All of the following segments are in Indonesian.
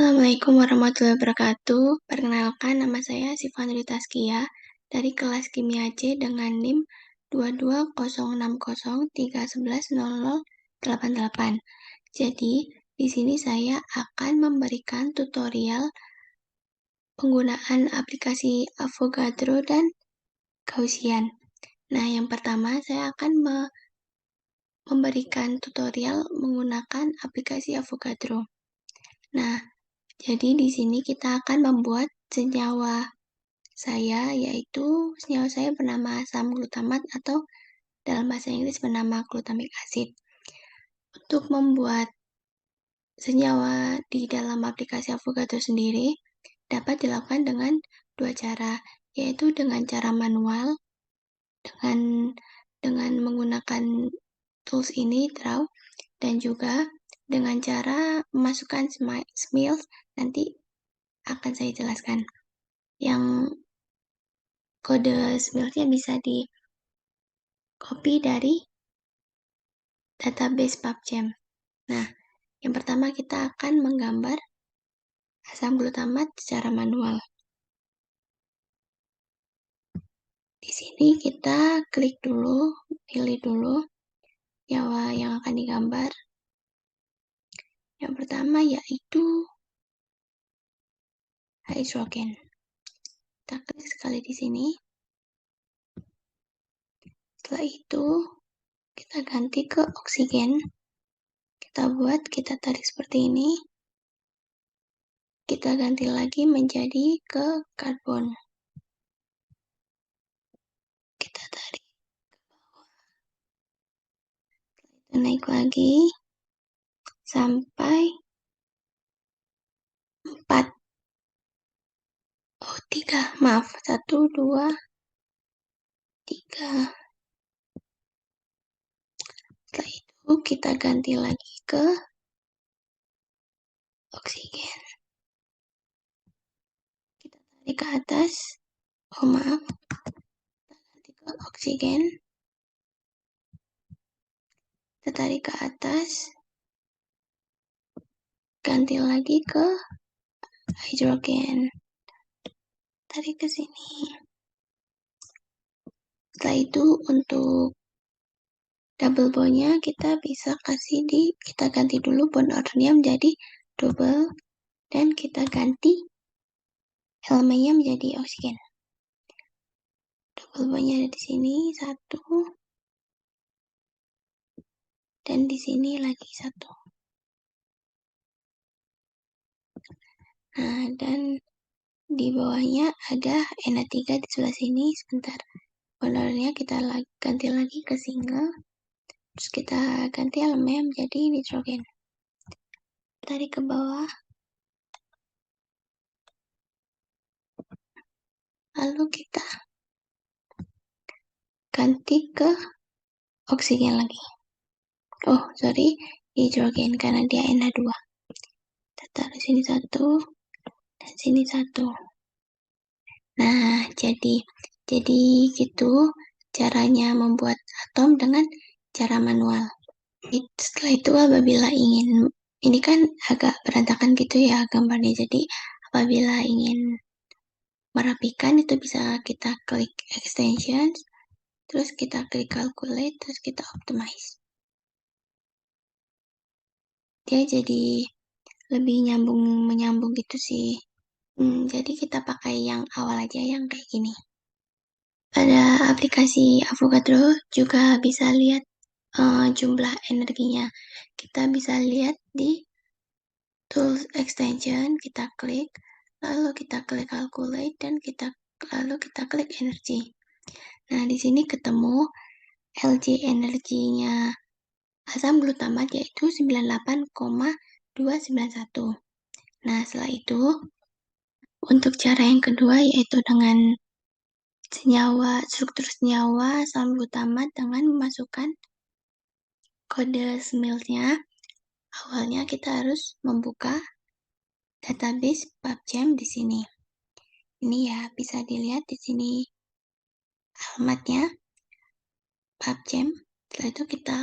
Assalamualaikum warahmatullahi wabarakatuh. Perkenalkan, nama saya Sifanuri Taskia dari kelas Kimia C dengan NIM 22060311088. Jadi, di sini saya akan memberikan tutorial penggunaan aplikasi Avogadro dan Gaussian. Nah, yang pertama saya akan memberikan tutorial menggunakan aplikasi Avogadro. Nah, jadi di sini kita akan membuat senyawa yaitu senyawa saya bernama asam glutamat atau dalam bahasa Inggris bernama glutamic acid. Untuk membuat senyawa di dalam aplikasi Avogadro sendiri dapat dilakukan dengan dua cara, yaitu dengan cara manual dengan menggunakan tools ini, draw, dan juga dengan cara memasukkan smells, nanti akan saya jelaskan. Yang kode smells-nya bisa di copy dari database PubChem. Nah, yang pertama kita akan menggambar asam glutamat secara manual. Di sini kita klik dulu, pilih dulu senyawa yang akan digambar. Yang pertama yaitu hidrogen. Kita klik sekali di sini. Setelah itu, kita ganti ke oksigen. Kita tarik seperti ini. Kita ganti lagi menjadi ke karbon. Kita tarik ke bawah. Kita naik lagi sampai 4. Oh, 3. Maaf. 1, 2, 3. Setelah itu kita ganti lagi ke oksigen. Kita tarik ke atas. Oh, maaf. Kita ganti ke oksigen. Kita tarik ke atas. Ganti lagi ke hidrogen. Tarik ke sini. Setelah itu untuk double bond-nya kita bisa kita ganti dulu bond ordernya menjadi double dan kita ganti elemennya menjadi oksigen. Double bond-nya ada di sini 1 dan di sini lagi 1. Nah, dan di bawahnya ada Na3 di sebelah sini. Sebentar. Bond ordernya kita ganti lagi ke single. Terus kita ganti elemennya menjadi nitrogen. Tarik ke bawah. Lalu kita ganti ke oksigen lagi. Oh, sorry, hidrogen karena dia Na2. Kita taruh sini 1 dan sini 1. Nah, jadi gitu caranya membuat atom dengan cara manual. Setelah itu apabila ingin, ini kan agak berantakan gitu ya gambarnya, jadi apabila ingin merapikan itu bisa kita klik extensions, terus kita klik calculate, terus kita optimize. Dia jadi lebih menyambung gitu sih. Jadi kita pakai yang awal aja yang kayak gini. Pada aplikasi Avogadro juga bisa lihat jumlah energinya. Kita bisa lihat di tools extension, kita klik, lalu kita klik calculate, dan lalu kita klik energi. Nah, di sini ketemu LG energinya asam glutamat yaitu 98,291. Nah, setelah itu, untuk cara yang kedua yaitu dengan struktur senyawa asam glutamat dengan memasukkan kode smells-nya. Awalnya kita harus membuka database PubChem di sini. Ini ya, bisa dilihat di sini alamatnya PubChem. Setelah itu kita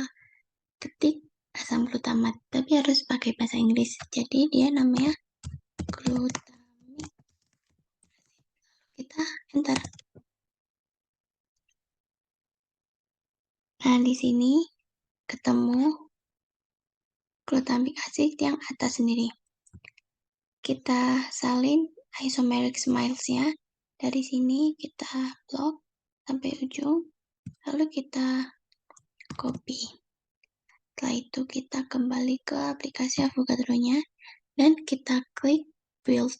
ketik asam glutamat, tapi harus pakai bahasa Inggris. Jadi dia namanya Glutamik. Kita enter. Nah, di sini ketemu glutamik asid yang atas sendiri. Kita salin isomeric smiles-nya. Dari sini kita blok sampai ujung, lalu kita copy. Setelah itu kita kembali ke aplikasi Avogadro-nya dan kita klik build.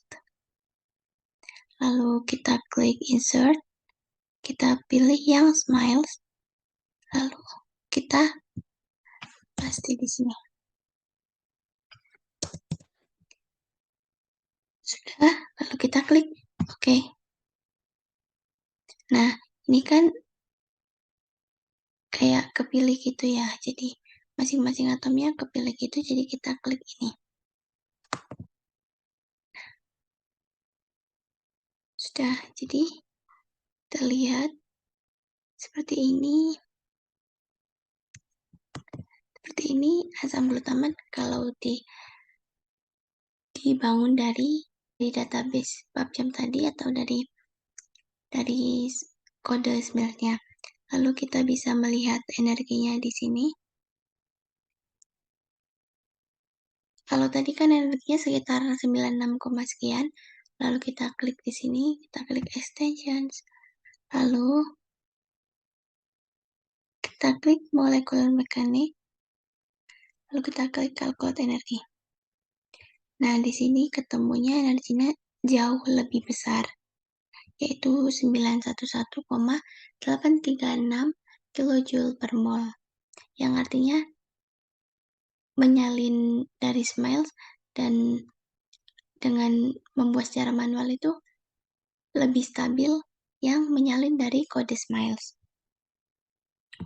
Lalu kita klik insert, kita pilih yang smiles, lalu kita paste di sini. Sudah, lalu kita klik OK. Nah, ini kan kayak kepilih gitu ya, jadi masing-masing atomnya kepilih gitu, jadi kita klik ini. Sudah, jadi terlihat seperti ini. Seperti ini asam glutamat kalau dibangun dari database PubChem tadi atau dari kode smeltnya. Lalu kita bisa melihat energinya di sini. Kalau tadi kan energinya sekitar 96, sekian. Lalu kita klik di sini, kita klik extensions. Lalu kita klik molecular mechanics. Lalu kita klik calculate energi. Nah, di sini ketemunya energinya jauh lebih besar, yaitu 911,836 kJ per mol, yang artinya menyalin dari smiles dan dengan membuat secara manual itu lebih stabil yang menyalin dari kode smiles.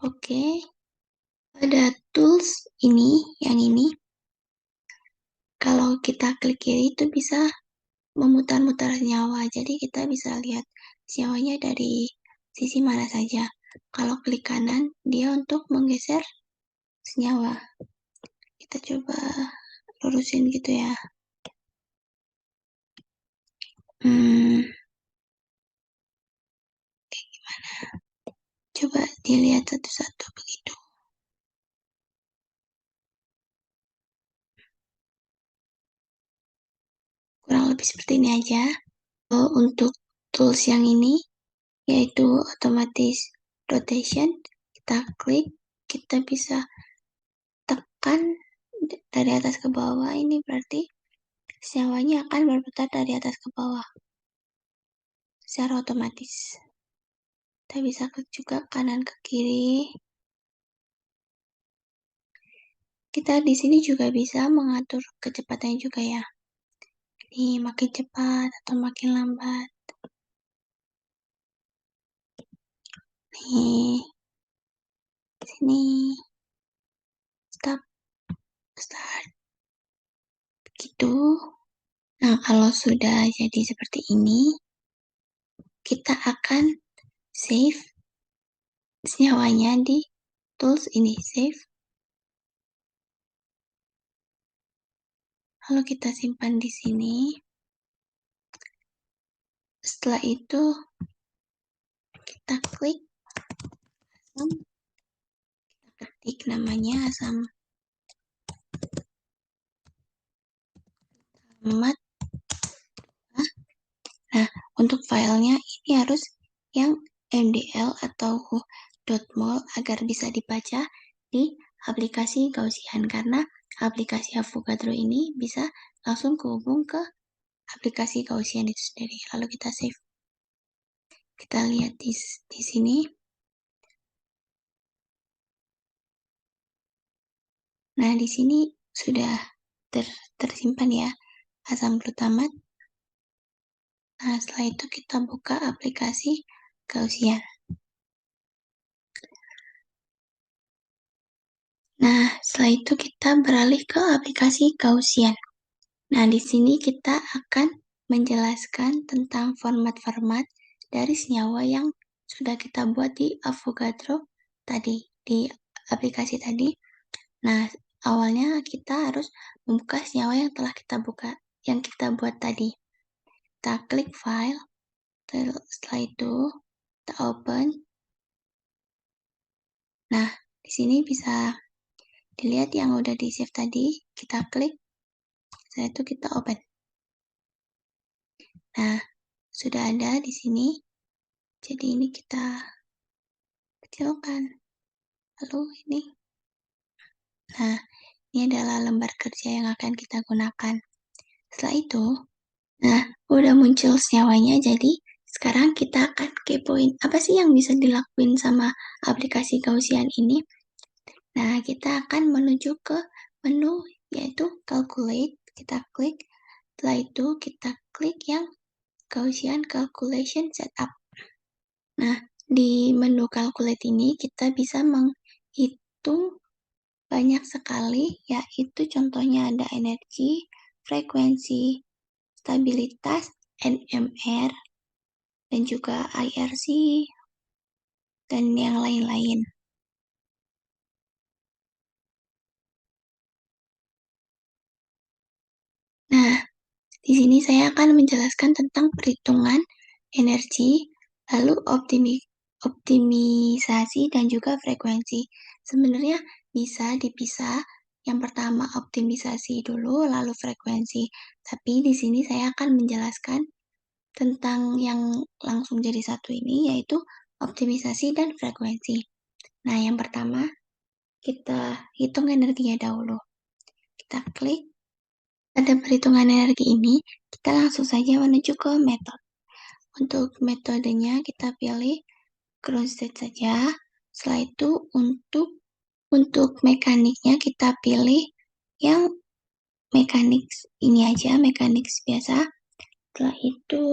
Oke, pada tools ini, yang ini, kalau kita klik kiri itu bisa memutar-mutar senyawa, jadi kita bisa lihat senyawanya dari sisi mana saja. Kalau klik kanan, dia untuk menggeser senyawa. Kita coba lurusin gitu ya. Kayak gimana? Coba dilihat satu-satu begitu. Kurang lebih seperti ini aja. Untuk tools yang ini, yaitu automatic rotation, kita klik, kita bisa tekan dari atas ke bawah, ini berarti senyawanya akan berputar dari atas ke bawah secara otomatis. Kita bisa klik juga kanan ke kiri. Kita di sini juga bisa mengatur kecepatannya juga ya. Ini makin cepat atau makin lambat. Nih, sini, stop, start, begitu. Nah, kalau sudah jadi seperti ini, kita akan save senyawanya di tools ini, save. Lalu kita simpan di sini. Setelah itu, kita klik asam, kita ketik namanya asam glutamat. Nah, untuk filenya ini harus yang MDL atau .mol agar bisa dibaca di aplikasi Gaussian, karena aplikasi Avogadro ini bisa langsung kehubung ke aplikasi Gaussian itu sendiri. Lalu kita save. Kita lihat di sini. Nah, di sini sudah tersimpan ya asam glutamat. Nah, setelah itu kita buka aplikasi Gaussian. Nah, setelah itu kita beralih ke aplikasi Gaussian. Nah, di sini kita akan menjelaskan tentang format-format dari senyawa yang sudah kita buat di Avogadro tadi, di aplikasi tadi. Nah, awalnya kita harus membuka senyawa yang telah kita buka, yang kita buat tadi. Kita klik file, setelah itu kita open. Nah, di sini bisa dilihat yang udah di save tadi, kita klik, setelah itu kita open. Nah, sudah ada di sini. Jadi ini kita kecilkan. Lalu ini. Nah, ini adalah lembar kerja yang akan kita gunakan. Setelah itu, nah, udah muncul senyawanya, jadi sekarang kita akan kepoin apa sih yang bisa dilakuin sama aplikasi Gaussian ini. Nah, kita akan menuju ke menu, yaitu Calculate. Kita klik, setelah itu kita klik yang Gaussian Calculation Setup. Nah, di menu Calculate ini kita bisa menghitung banyak sekali, yaitu contohnya ada energi, frekuensi, stabilitas, NMR, dan juga IRC, dan yang lain-lain. Nah, di sini saya akan menjelaskan tentang perhitungan energi, lalu optimisasi, dan juga frekuensi. Sebenarnya bisa dipisah. Yang pertama optimisasi dulu, lalu frekuensi. Tapi di sini saya akan menjelaskan tentang yang langsung jadi satu ini, yaitu optimisasi dan frekuensi. Nah, yang pertama, kita hitung energinya dahulu. Kita klik, pada perhitungan energi ini, kita langsung saja menuju ke metode. Untuk metodenya, kita pilih ground state saja. Setelah itu, untuk mekaniknya, kita pilih yang mekanik ini aja, mekanik biasa. Setelah itu,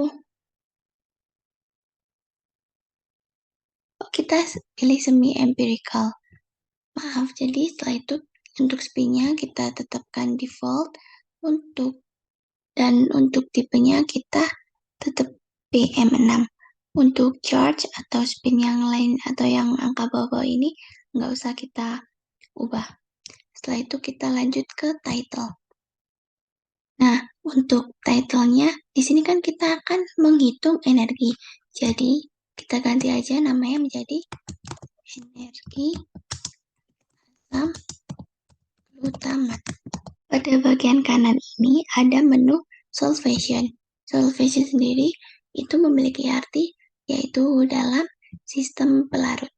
kita pilih semi empirical. Maaf, jadi setelah itu untuk spinnya kita tetapkan default, dan untuk tipenya kita tetap PM6. Untuk charge atau spin yang lain atau yang angka bawah-bawah ini nggak usah kita ubah. Setelah itu kita lanjut ke title. Nah, untuk titlenya, di sini kan kita akan menghitung energi. Jadi, kita ganti aja namanya menjadi energi asam glutamat. Pada bagian kanan ini ada menu solvation. Solvation sendiri itu memiliki arti yaitu dalam sistem pelarut.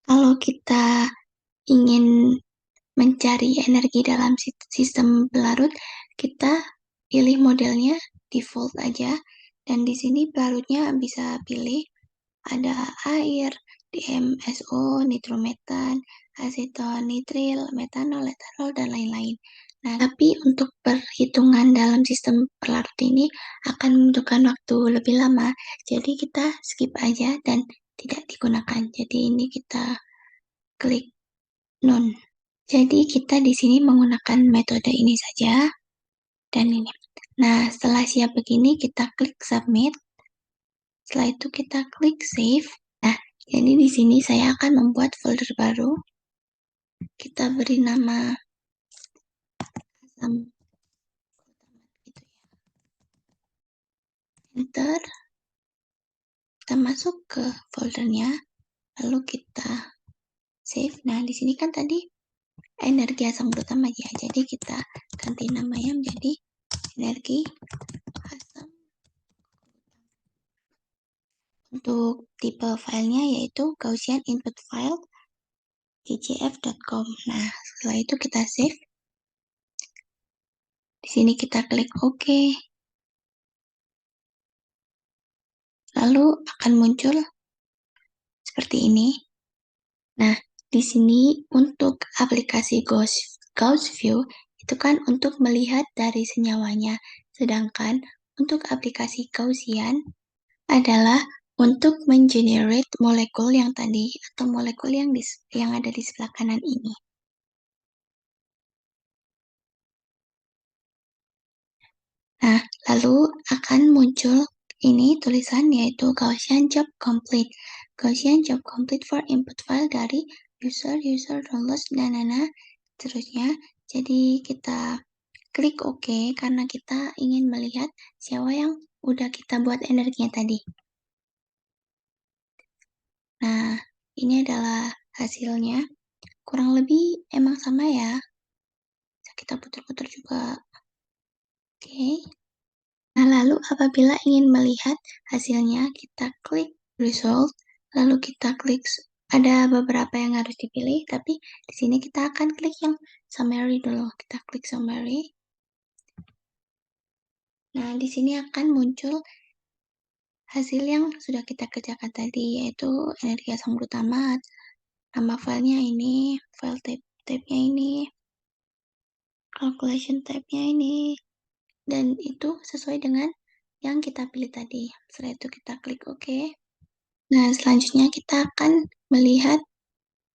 Kalau kita ingin mencari energi dalam sistem pelarut, kita pilih modelnya default aja, dan di sini pelarutnya bisa pilih ada air, DMSO, nitrometan, aseton, nitril, metanol, etanol, dan lain-lain. Nah, tapi untuk perhitungan dalam sistem pelarut ini akan membutuhkan waktu lebih lama, jadi kita skip aja dan tidak digunakan. Jadi ini kita klik none. Jadi kita di sini menggunakan metode ini saja dan ini. Nah, setelah siap begini kita klik submit. Setelah itu kita klik save. Nah, jadi di sini saya akan membuat folder baru. Kita beri nama asam gitu ya. Enter. Kita masuk ke foldernya, lalu kita save. Nah, di sini kan tadi energi asam glutamat ya. Jadi kita ganti namanya menjadi energi asam. Untuk tipe filenya yaitu Gaussian input file gcf.com. Nah, setelah itu kita save. Di sini kita klik OK. Lalu akan muncul seperti ini. Nah, di sini untuk aplikasi Gauss View itu kan untuk melihat dari senyawanya. Sedangkan untuk aplikasi Gaussian adalah untuk mengenerate molekul yang tadi atau molekul yang ada di sebelah kanan ini. Nah, lalu akan muncul ini tulisan yaitu Gaussian Job Complete. Gaussian Job Complete for input file dari user download dan seterusnya. Jadi kita klik OK karena kita ingin melihat siapa yang udah kita buat energinya tadi. Nah, ini adalah hasilnya. Kurang lebih emang sama ya. Bisa kita putar-putar juga. Oke. Nah, lalu apabila ingin melihat hasilnya, kita klik result, lalu kita klik, ada beberapa yang harus dipilih, tapi di sini kita akan klik yang summary dulu. Kita klik summary. Nah, di sini akan muncul hasil yang sudah kita kerjakan tadi, yaitu energi asam glutamat. Nama filenya ini, file tab-nya ini, calculation tab-nya ini, dan itu sesuai dengan yang kita pilih tadi. Setelah itu kita klik OK. Nah, selanjutnya kita akan melihat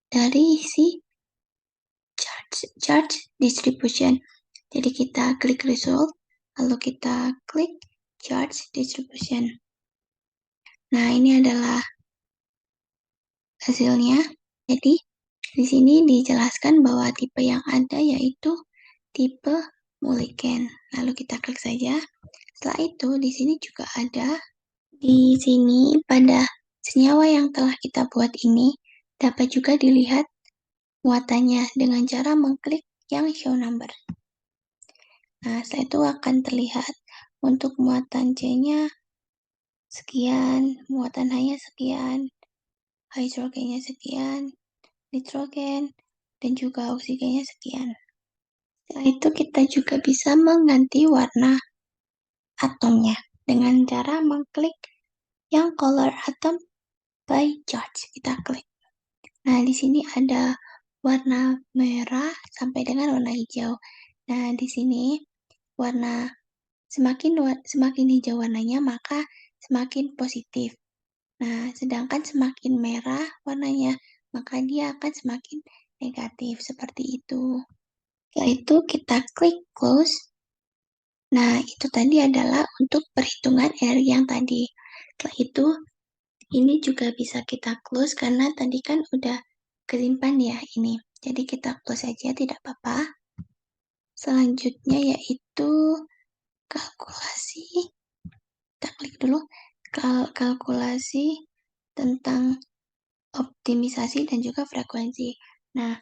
dari si charge distribution. Jadi kita klik result, lalu kita klik charge distribution. Nah, ini adalah hasilnya. Jadi, di sini dijelaskan bahwa tipe yang ada yaitu tipe Mulliken. Lalu kita klik saja. Setelah itu, di sini juga ada. Di sini pada senyawa yang telah kita buat ini dapat juga dilihat muatannya dengan cara mengklik yang show number. Nah, setelah itu akan terlihat untuk muatan C-nya sekian, muatan H-nya sekian, hidrogennya sekian, nitrogen, dan juga oksigennya sekian. Setelah itu kita juga bisa mengganti warna atomnya dengan cara mengklik yang color atom by charge. Kita klik. Nah, di sini ada warna merah sampai dengan warna hijau. Nah, di sini semakin hijau warnanya, maka semakin positif. Nah, sedangkan semakin merah warnanya, maka dia akan semakin negatif, seperti itu. Setelah itu kita klik close. Nah, itu tadi adalah untuk perhitungan energi yang tadi. Setelah itu, ini juga bisa kita close karena tadi kan udah kesimpan ya ini. Jadi kita close saja, tidak apa-apa. Selanjutnya yaitu kalkulasi. Kita klik dulu kalkulasi tentang optimisasi dan juga frekuensi. Nah,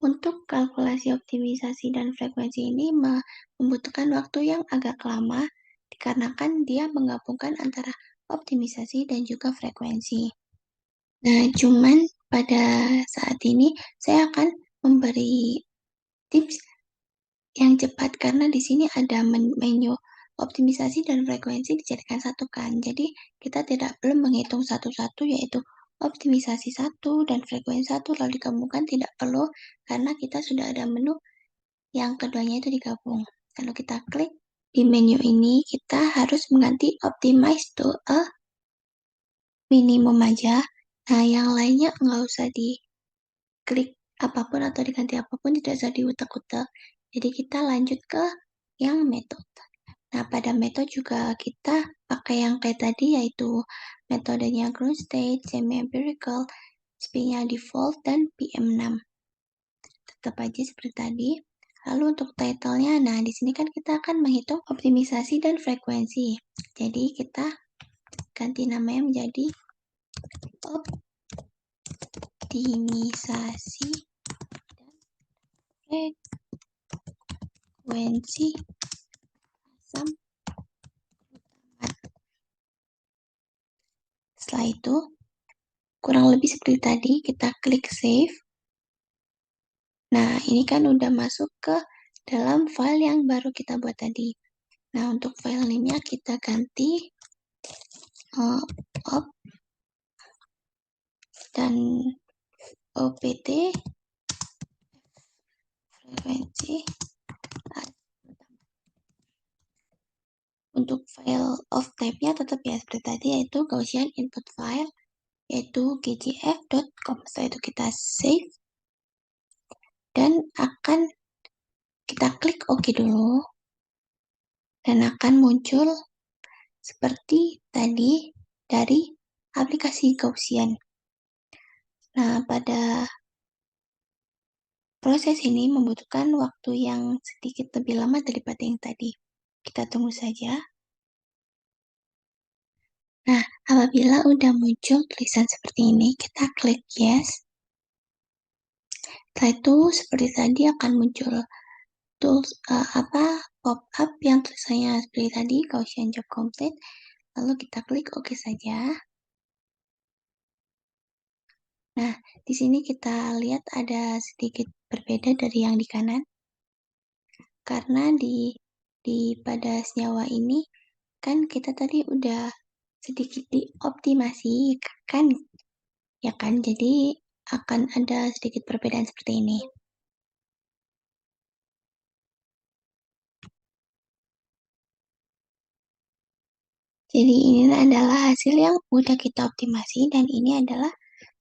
untuk kalkulasi optimisasi dan frekuensi ini membutuhkan waktu yang agak lama dikarenakan dia menggabungkan antara optimisasi dan juga frekuensi. Nah, cuman pada saat ini saya akan memberi tips yang cepat karena di sini ada menu optimisasi dan frekuensi dijadikan satu kan. Jadi kita tidak perlu menghitung satu-satu yaitu optimisasi satu dan frekuensi satu lalu digabungkan, tidak perlu karena kita sudah ada menu yang keduanya itu digabung. Kalau kita klik di menu ini, kita harus mengganti optimize to a minimum aja. Nah, yang lainnya nggak usah diklik apapun atau diganti apapun, tidak usah diutak-utak. Jadi kita lanjut ke yang metode. Nah, pada metode juga kita pakai yang kayak tadi, yaitu metodenya ground state, semi-empirical, SP-nya default, dan PM6. Tetap aja seperti tadi. Lalu untuk title-nya, nah di sini kan kita akan menghitung optimisasi dan frekuensi. Jadi kita ganti namanya menjadi optimisasi dan frekuensi asam glutamat. Setelah itu, kurang lebih seperti tadi, kita klik save. Nah, ini kan udah masuk ke dalam file yang baru kita buat tadi. Nah, untuk file name-nya kita ganti op dan opt frekuensi. Untuk file of type-nya tetap ya seperti tadi, yaitu Gaussian input file, yaitu ggf.com. Setelah itu kita save dan akan kita klik OK dulu dan akan muncul seperti tadi dari aplikasi Gaussian. Nah, pada Proses ini membutuhkan waktu yang sedikit lebih lama daripada yang tadi. Kita tunggu saja. Nah, apabila udah muncul tulisan seperti ini, kita klik yes. Setelah itu, seperti tadi akan muncul pop-up yang tulisannya seperti tadi, Gaussian Job Complete. Lalu kita klik OK saja. Nah, di sini kita lihat ada sedikit berbeda dari yang di kanan. Karena pada senyawa ini, kan kita tadi udah sedikit dioptimasi, kan? Ya kan? Jadi, akan ada sedikit perbedaan seperti ini. Jadi, ini adalah hasil yang udah kita optimasi, dan ini adalah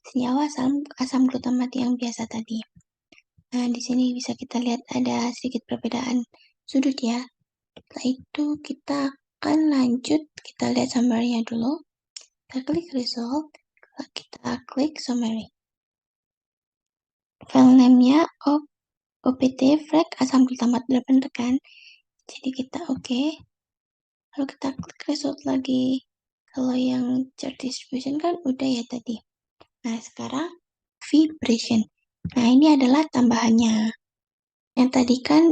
senyawa asam glutamat yang biasa tadi. Nah, di sini bisa kita lihat ada sedikit perbedaan sudut ya. Setelah itu kita akan lanjut, kita lihat summary-nya dulu. Kita klik result, kita klik summary. File name-nya OPT frag asam glutamat 8 rekan. Jadi kita oke. Lalu kita klik result lagi. Kalau yang chart distribution kan udah ya tadi. Nah, sekarang vibration. Nah, ini adalah tambahannya. Yang tadi kan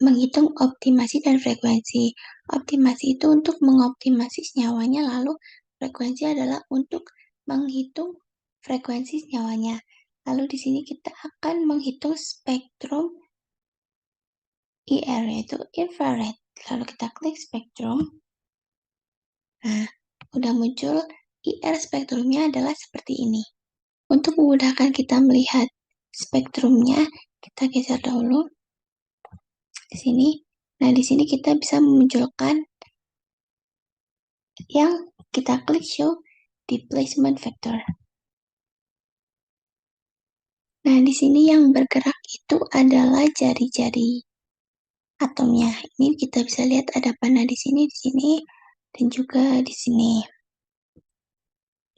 menghitung optimasi dan frekuensi. Optimasi itu untuk mengoptimasi senyawanya, lalu frekuensi adalah untuk menghitung frekuensi senyawanya. Lalu di sini kita akan menghitung spektrum IR, yaitu infrared. Lalu kita klik spektrum. Nah, udah muncul IR spektrumnya adalah seperti ini. Untuk memudahkan kita melihat spektrumnya, kita geser dahulu di sini. Nah, di sini kita bisa memunculkan yang kita klik show displacement vector. Nah, di sini yang bergerak itu adalah jari-jari atomnya. Ini kita bisa lihat ada panah di sini, dan juga di sini.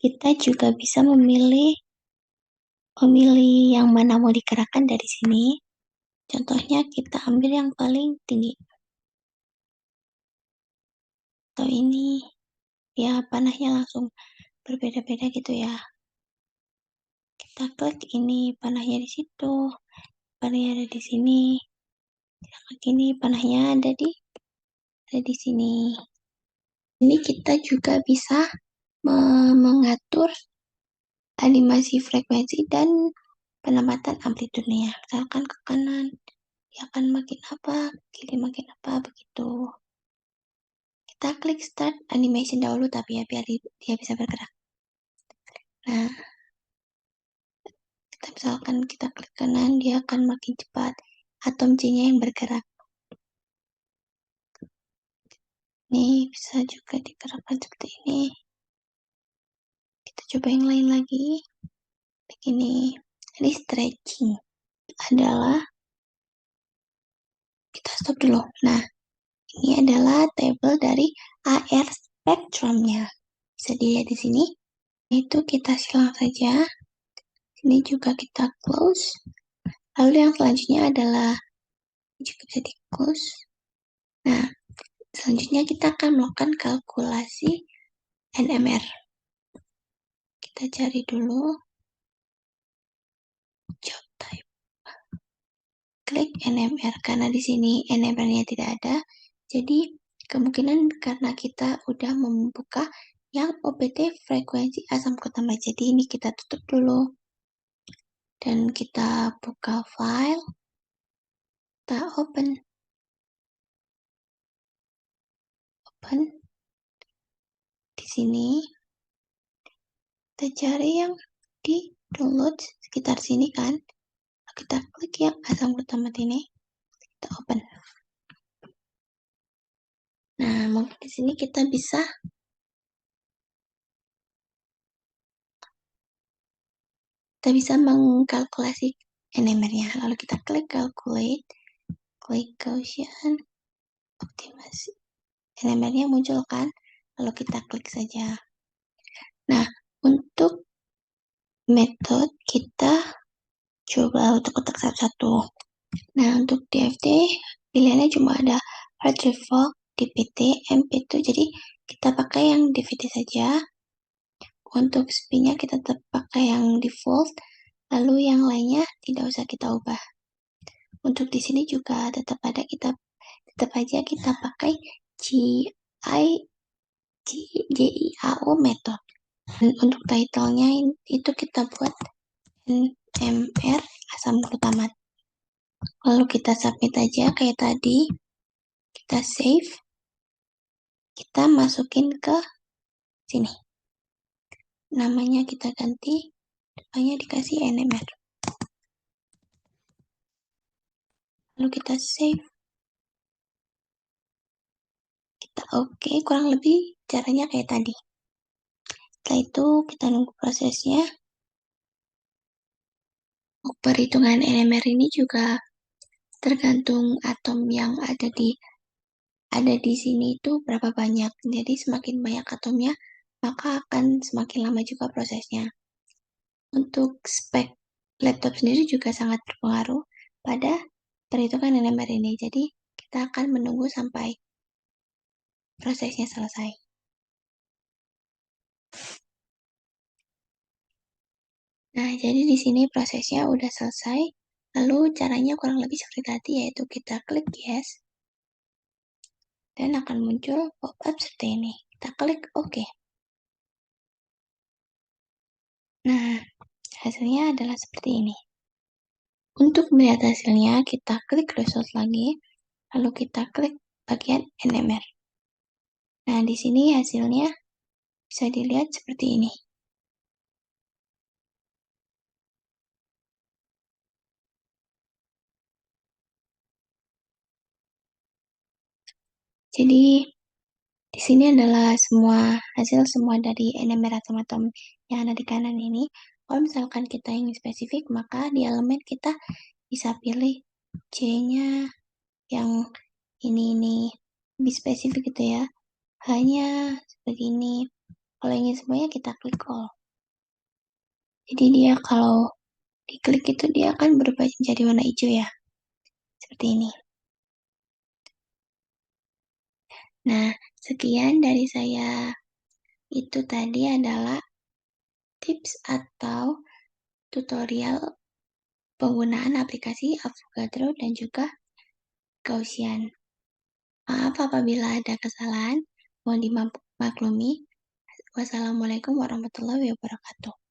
Kita juga bisa memilih yang mana mau digerakkan dari sini. Contohnya kita ambil yang paling tinggi. Atau ini, ya panahnya langsung berbeda-beda gitu ya. Kita klik ini, panahnya di situ, panahnya ada di sini. Kita klik ini, panahnya ada di sini. Ini kita juga bisa mengatur animasi frekuensi dan penempatan amplitudenya. Misalkan ke kanan, dia akan makin apa, kiri makin apa, begitu. Kita klik start animation dahulu, tapi ya biar dia bisa bergerak. Nah, misalkan kita klik kanan, dia akan makin cepat. Atom C-nya yang bergerak. Ini bisa juga digerakkan seperti ini. Kita coba yang lain lagi. Begini. Ini stretching. Adalah, kita stop dulu. Nah, ini adalah tabel dari AR spektrumnya. Bisa dilihat di sini. Itu kita silang saja. Ini juga kita close. Lalu yang selanjutnya adalah juga bisa di close. Nah, selanjutnya kita akan melakukan kalkulasi NMR. Kita cari dulu job type. Klik NMR karena di sini NMR-nya tidak ada. Jadi kemungkinan karena kita udah membuka yang OPT frekuensi asam glutamat. Jadi ini kita tutup dulu. Dan kita buka file. Kita open. Di sini kita cari yang di download sekitar sini kan. Kita klik yang asam glutamat ini. Kita open. Nah, mungkin di sini kita bisa mengkalkulasi NMR-nya. Lalu kita klik calculate, klik Gaussian, optimasi. NMR-nya muncul kan? Lalu kita klik saja. Nah, untuk metode kita Coba untuk ketik satu-satu. Nah, untuk DFT pilihannya cuma ada hard revolt, DPT, MP2. Jadi kita pakai yang DVT saja. Untuk spinnya kita tetap pakai yang default. Lalu yang lainnya tidak usah kita ubah. Untuk di sini juga tetap aja kita pakai GIAO method. Dan untuk title-nya itu kita buat NMR asam glutamat. Lalu kita submit aja kayak tadi. Kita save. Kita masukin ke sini. Namanya kita ganti. Depannya dikasih NMR. Lalu kita save. Kita oke, kurang lebih caranya kayak tadi. Setelah itu kita nunggu prosesnya. Perhitungan NMR ini juga tergantung atom yang ada di sini itu berapa banyak. Jadi semakin banyak atomnya, maka akan semakin lama juga prosesnya. Untuk spek laptop sendiri juga sangat berpengaruh pada perhitungan NMR ini. Jadi kita akan menunggu sampai prosesnya selesai. Nah, jadi di sini prosesnya udah selesai. Lalu caranya kurang lebih seperti tadi, yaitu kita klik yes. Dan akan muncul pop-up seperti ini. Kita klik OK. Nah, hasilnya adalah seperti ini. Untuk melihat hasilnya, kita klik result lagi. Lalu kita klik bagian NMR. Nah, di sini hasilnya bisa dilihat seperti ini. Jadi, di sini adalah hasil semua dari NMR atom-atom yang ada di kanan ini. Kalau misalkan kita ingin spesifik, maka di elemen kita bisa pilih C-nya yang ini lebih spesifik gitu ya. Hanya begini. Kalau ingin semuanya kita klik all. Jadi dia kalau diklik itu dia akan berubah menjadi warna hijau ya. Seperti ini. Nah, sekian dari saya. Itu tadi adalah tips atau tutorial penggunaan aplikasi Avogadro dan juga Gaussian. Maaf apabila ada kesalahan, mohon dimaklumi. Wassalamualaikum warahmatullahi wabarakatuh.